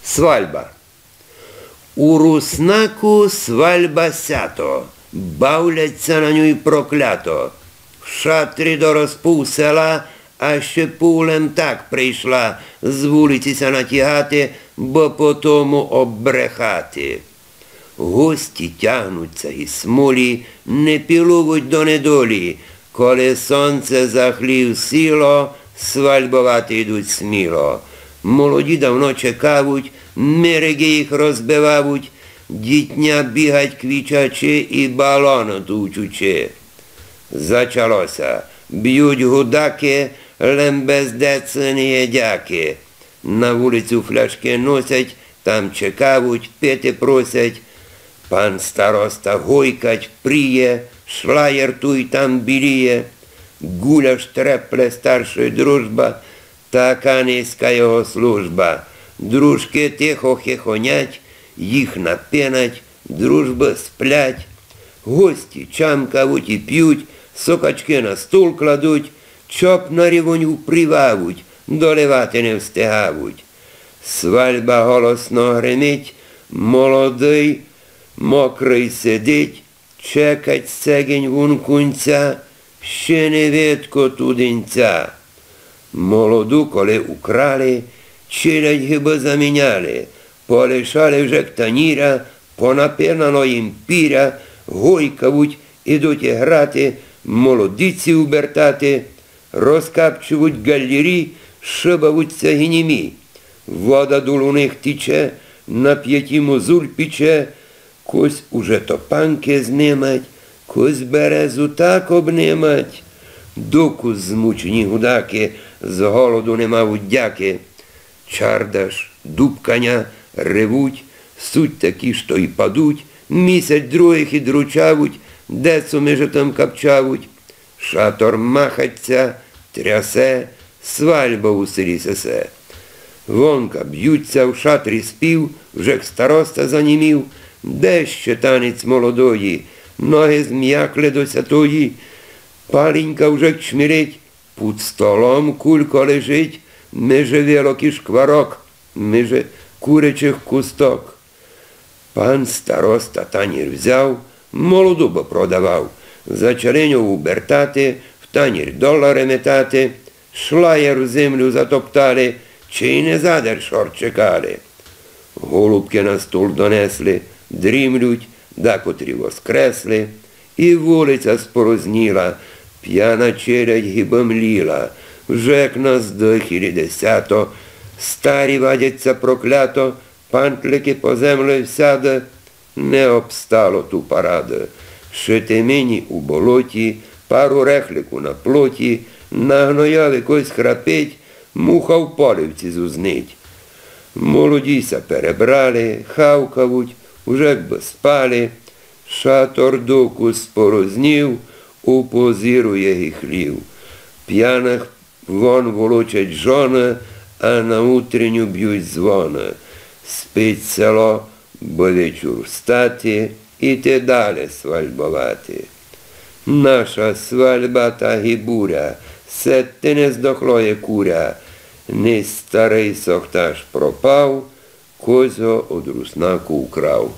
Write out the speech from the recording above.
Свальба. У Руснаку свальба сято, бавляться на ній проклято. В шатрі до розпув села, а ще пулем так прийшла з вулиці ся натягати, бо потому оббрехати. Гості тягнуться і смулі, не пілувуть до недолі. Коли сонце захлів сіло, свальбувати йдуть сміло. Молоді давно чекавуть, мереги їх розбивавуть, дітня бігать квічачи і балон тучучи. Зачалося, б'ють гудаки, лембездеться неєдяки. На вулицю фляшки носять, там чекавуть, пити просять. Пан староста гойкать пріє, шлаєр туй там біліє. Гуляш трепле старшої дружба, така низька його служба. Дружки тихо хихонять, їх напинать, дружби сплять. Гості чамкавуть і п'ють, сокачки на стул кладуть, чоп на рівоню привавуть, доливати не встигавуть. Свальба голосно гримить, молодий, мокрий сидить, чекать сегінь вункунця, ще не видко туденця. Молоду, коли украли, челядь гиби заміняли, полишали вже ктаніра, понапинано їм піря, гойкавуть, ідуть грати, молодиці убертати, розкапчувуть галлері, шибавуться гінімі. Вода дул у них тіче, на п'яті мозуль піче, кось уже топанки знимать, кось березу так обнимать. Доку змучені гудаки, з голоду нема вудяки. Чардаш, дубканя ревуть, суть такі, що й падуть, місять других і дручавуть, децу меже там капчавуть. Шатор махаться, трясе, свальба у селі сесе. Вонка б'ються, в шатрі спів, вже староста занімів, де ще танець молодої, ноги зм'якли до сятої. Палінька вже чмирить, під столом кулько лежить, меже вілок шкварок, меже куричих кусток. Пан староста танір взяв, молоду бо продавав, зачаленьов убертати, в танір долари метати, шлаєр в землю затоптали, чи й не задер шор чекали. Голубки на стул донесли, дрімлють, декотрі воскресли, і вулиця спорозніла, п'яна челядь гиба мліла, вже як на здихілі десято, старі вадяться проклято, пантлики по землю всяде, не обстало ту параду. Шетемені у болоті, пару рехлику на плоті, на гнояві кось храпить, муха в полівці зузнить. Молодіся перебрали, хавкавуть, уже якби спали, шатор доку спорознів, упозірує гіхлів. П'яних вон волочать жони, а на утренню б'ють дзвони. Спить село, бо вечір встати, іти далі свальбувати. Наша свальба та гібуря, сетти не здохлоє куря, не старий сохтаж пропав, козьо од Руснаку украв.